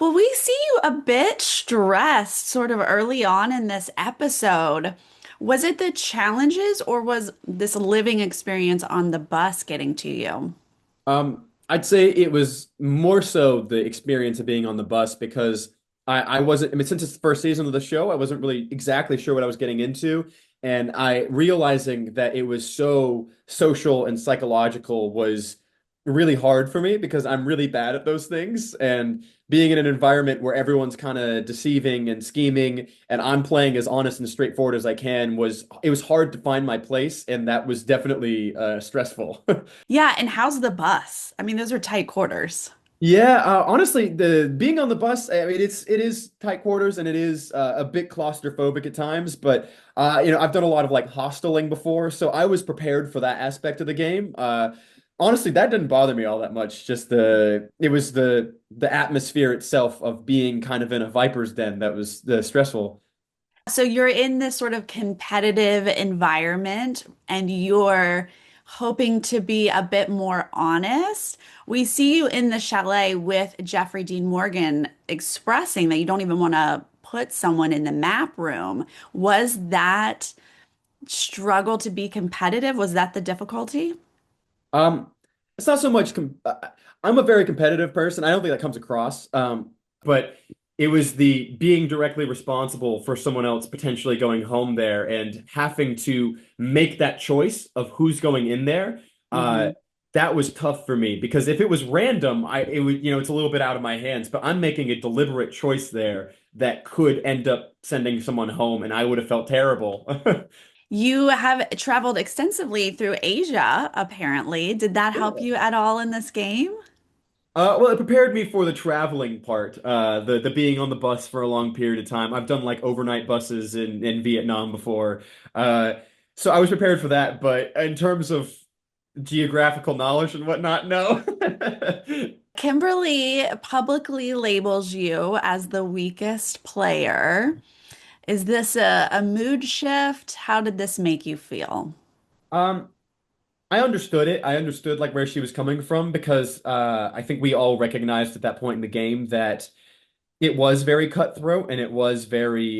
Well, we see you a bit stressed sort of early on in this episode. Was it the challenges or was this living experience on the bus getting to you? I'd say it was more so the experience of being on the bus because I wasn't, I mean, since it's the first season of the show, I wasn't really exactly sure what I was getting into. And I realizing that it was so social and psychological was really hard for me because I'm really bad at those things. And being in an environment where everyone's kind of deceiving and scheming and I'm playing as honest and straightforward as I can it was hard to find my place. And that was definitely stressful. Yeah, and how's the bus? I mean, those are tight quarters. Yeah, honestly, the being on the bus, I mean, it is tight quarters and it is a bit claustrophobic at times, but I've done a lot of like hosteling before, so I was prepared for that aspect of the game. Honestly, that didn't bother me all that much. Just it was the atmosphere itself of being kind of in a viper's den that was the stressful. So you're in this sort of competitive environment and you're hoping to be a bit more honest. We see you in the chalet with Jeffrey Dean Morgan expressing that you don't even want to put someone in the map room. Was that struggle to be competitive? Was that the difficulty? Um, it's not so much I'm a very competitive person. I don't think that comes across. But it was the being directly responsible for someone else potentially going home there and having to make that choice of who's going in there. Uh, Mhm. that was tough for me because if it was random, it would, it's a little bit out of my hands, but I'm making a deliberate choice there that could end up sending someone home and I would have felt terrible. You have traveled extensively through Asia, apparently. Did that help you at all in this game? Well, it prepared me for the traveling part, the being on the bus for a long period of time. I've done like overnight buses in Vietnam before, uh, so I was prepared for that. But in terms of geographical knowledge and whatnot, no. Kimberly publicly labels you as the weakest player. Is this a mood shift? How did this make you feel? Um, I understood it. I understood like where she was coming from because I think we all recognized at that point in the game that it was very cutthroat and it was very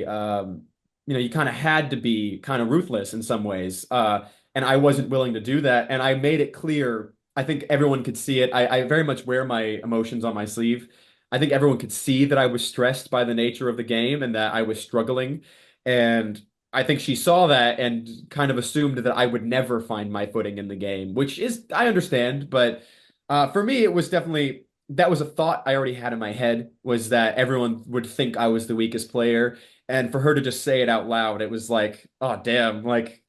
you kind of had to be kind of ruthless in some ways. And I wasn't willing to do that. And I made it clear. I think everyone could see it. I very much wear my emotions on my sleeve. I think everyone could see that I was stressed by the nature of the game and that I was struggling. And I think she saw that and kind of assumed that I would never find my footing in the game, which is, I understand, but for me, it was definitely that was a thought I already had in my head was that everyone would think I was the weakest player. And for her to just say it out loud, it was like, oh, damn, like,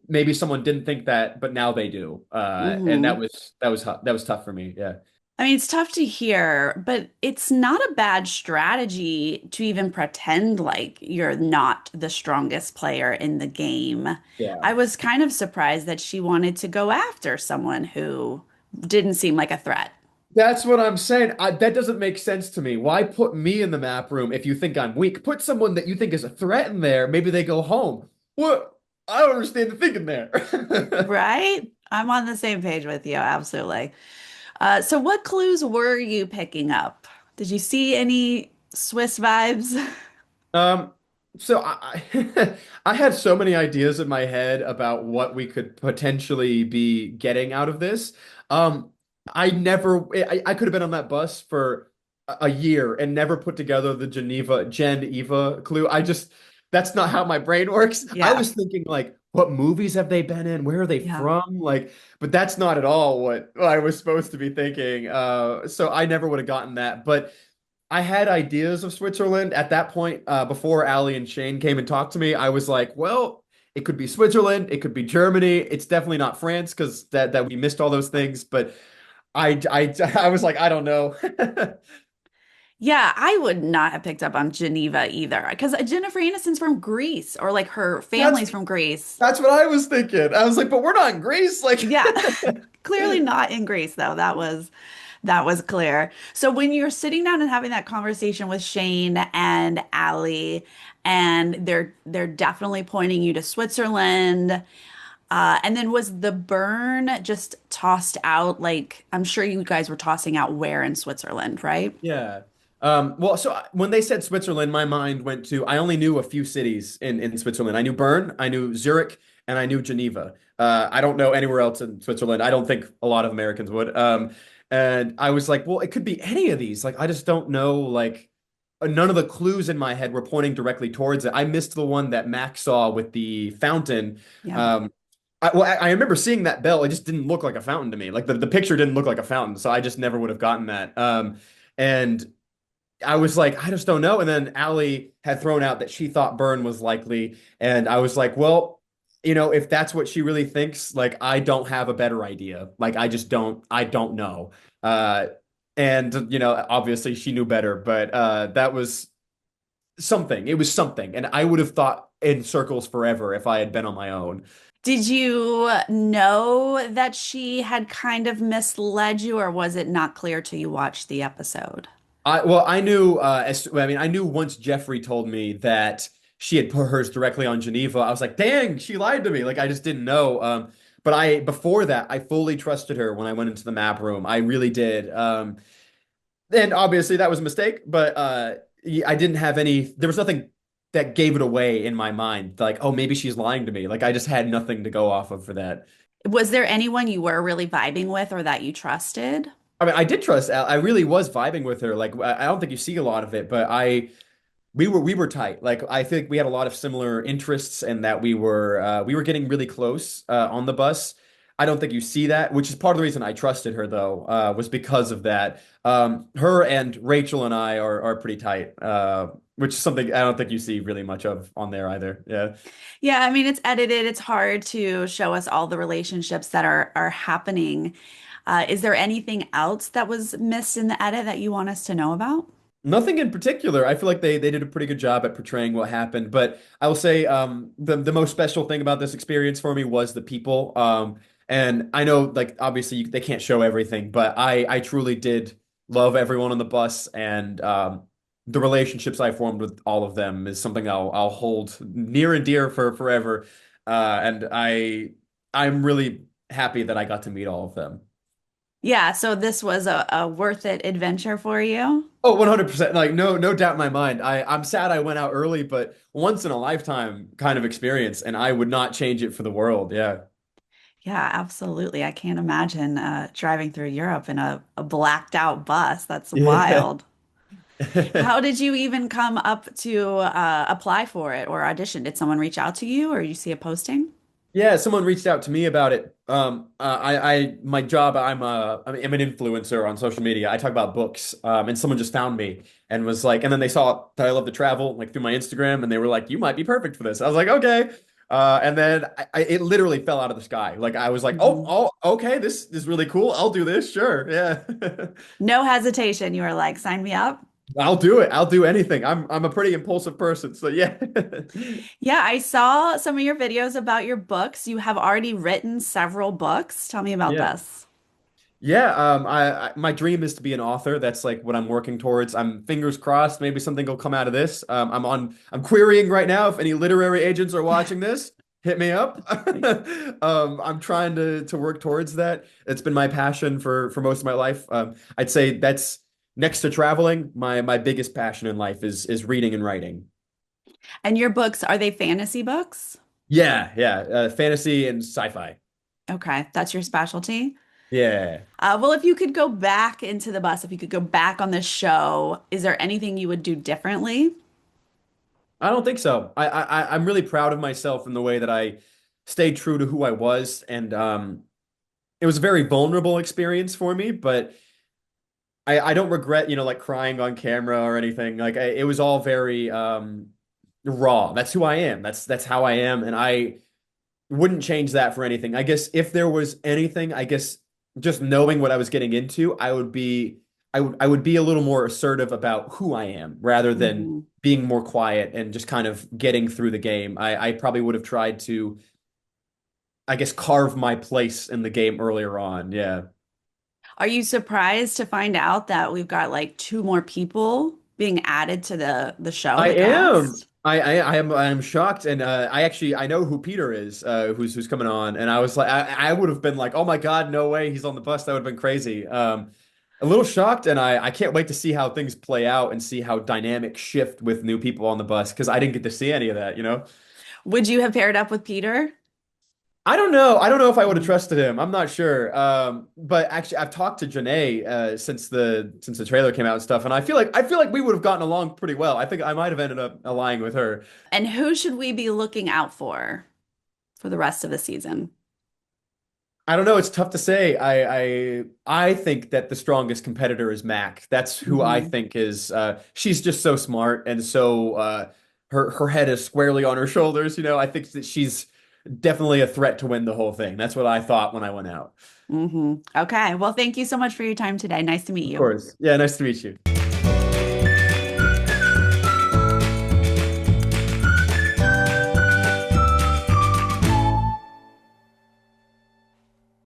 maybe someone didn't think that, but now they do. And Hmm. that was tough for me. Yeah. I mean, it's tough to hear, but it's not a bad strategy to even pretend like you're not the strongest player in the game. Yeah. I was kind of surprised that she wanted to go after someone who didn't seem like a threat. That's what I'm saying. That doesn't make sense to me. Why put me in the map room if you think I'm weak? Put someone that you think is a threat in there. Maybe they go home. What? I don't understand the thinking there. Right? I'm on the same page with you, absolutely. So what clues were you picking up? Did you see any Swiss vibes? Um, so I had so many ideas in my head about what we could potentially be getting out of this. Um, I could have been on that bus for a year and never put together the Geneva clue. That's not how my brain works. I Yeah. was thinking like, what movies have they been in? Where are they Yeah. from? Like, but that's not at all what I was supposed to be thinking. So I never would have gotten that. But I had ideas of Switzerland at that point. Before Allie and Shane came and talked to me, I was like, well, it could be Switzerland, it could be Germany. It's definitely not France because that we missed all those things. But I was like, I don't know. Yeah, I would not have picked up on Geneva either because Jennifer Aniston's from Greece or like her That's family's from Greece. that's what I was thinking. I was like, but we're not in Greece. Like, Yeah. Clearly not in Greece though. That was clear. So when you're sitting down and having that conversation with Shane and Allie, and they're definitely pointing you to Switzerland, and then was the burn just tossed out? Like I'm sure you guys were tossing out where in Switzerland, right? yeah. Well, when they said Switzerland, my mind went to I only knew a few cities in Switzerland. I knew Bern, I knew Zurich, and I knew Geneva. I don't know anywhere else in Switzerland. I don't think a lot of Americans would. And I was like, well, it could be any of these. Like, I just don't know. Like, none of the clues in my head were pointing directly towards it. I missed the one that Max saw with the fountain. Yeah. Um, I remember seeing that bell. It just didn't look like a fountain to me. Like the picture didn't look like a fountain, so I just never would have gotten that. And I was like, I just don't know. And then Allie had thrown out that she thought Byrne was likely. And I was like, well, if that's what she really thinks, like I don't have a better idea. Like I don't know. Uh, and obviously she knew better, but that was something. It was something. And I would have thought in circles forever if I had been on my own. Did you know that she had kind of misled you, or was it not clear till you watched the episode? I knew I knew once Jeffrey told me that she had put hers directly on Geneva. I was like, dang, she lied to me. Like I just didn't know. But I before that, I fully trusted her when I went into the map room. I really did. And obviously that was a mistake, but I didn't have there was nothing that gave it away in my mind. Like, oh, maybe she's lying to me. Like I just had nothing to go off of for that. Was there anyone you were really vibing with or that you trusted? I mean, I did trust Al. I really was vibing with her. Like I don't think you see a lot of it, but I we were tight. Like I think we had a lot of similar interests and that we were getting really close on the bus. I don't think you see that, which is part of the reason I trusted her though, was because of that. Her and Rachel and I are pretty tight, which is something I don't think you see really much of on there either. Yeah. Yeah, I mean, it's edited. It's hard to show us all the relationships that are happening. Is there anything else that was missed in the edit that you want us to know about? Nothing in particular. I feel like they did a pretty good job at portraying what happened. But I will say the most special thing about this experience for me was the people. And I know like obviously they can't show everything, but I truly did love everyone on the bus and the relationships I formed with all of them is something I'll hold near and dear for forever. And I'm really happy that I got to meet all of them. Yeah, so this was a worth it adventure for you. Oh, 100%. Like no doubt in my mind. I'm sad I went out early, but once in a lifetime kind of experience, and I would not change it for the world. Yeah. Yeah, absolutely. I can't imagine driving through Europe in a blacked out bus. That's Yeah. wild. How did you even come up to apply for it or audition? Did someone reach out to you or you see a posting? Yeah, someone reached out to me about it. My job, I'm an influencer on social media. I talk about books, and someone just found me and was like, and then they saw that I love to travel, like through my Instagram, and they were like, "You might be perfect for this." I was like, "Okay," and then it literally fell out of the sky. Like I was like, "Oh, Mhm. oh, okay, this is really cool. I'll do this, sure, yeah." No hesitation. You were like, sign me up. I'll do it. I'll do anything. I'm a pretty impulsive person, so yeah. Yeah, I saw some of your videos about your books. You have already written several books. Tell me about Yeah. this. Yeah, my dream is to be an author. That's like what I'm working towards. I'm fingers crossed, maybe something will come out of this. I'm querying right now if any literary agents are watching this, hit me up. I'm trying to work towards that. It's been my passion for most of my life. I'd say that's next to traveling, my biggest passion in life is reading and writing. And your books, are they fantasy books? Yeah, yeah, fantasy and sci-fi. Okay, that's your specialty. Yeah. Well, if you could go back into the bus, if you could go back on this show, is there anything you would do differently? I don't think so. I'm really proud of myself in the way that I stayed true to who I was, and it was a very vulnerable experience for me, but I don't regret, like crying on camera or anything. Like it was all very raw. That's who I am. That's how I am, and I wouldn't change that for anything. I guess if there was anything, I guess just knowing what I was getting into, I would be a little more assertive about who I am rather than Mhm. being more quiet and just kind of getting through the game. I probably would have tried to, I guess, carve my place in the game earlier on. Yeah. Are you surprised to find out that we've got like two more people being added to the show, I the am. cast? I am shocked, and I know who Peter is, who's coming on, and I was like, I would have been like, oh my God, no way, he's on the bus. That would have been crazy. a little shocked, and I can't wait to see how things play out and see how dynamics shift with new people on the bus because I didn't get to see any of that, you know? Would you have paired up with Peter? I don't know. I don't know if I would have Mm. trusted him. I'm not sure. But actually, I've talked to Janae since the trailer came out and stuff, and I feel like we would have gotten along pretty well. I think I might have ended up aligning with her. And who should we be looking out for the rest of the season? I don't know. It's tough to say. I think that the strongest competitor is Mac. That's who I Hmm. think is. She's just so smart and so her head is squarely on her shoulders. You know, I think that she's definitely a threat to win the whole thing. That's what I thought when I went out. Hmm. Okay. Well, thank you so much for your time today. Nice to meet Of you. course. Yeah, nice to meet you.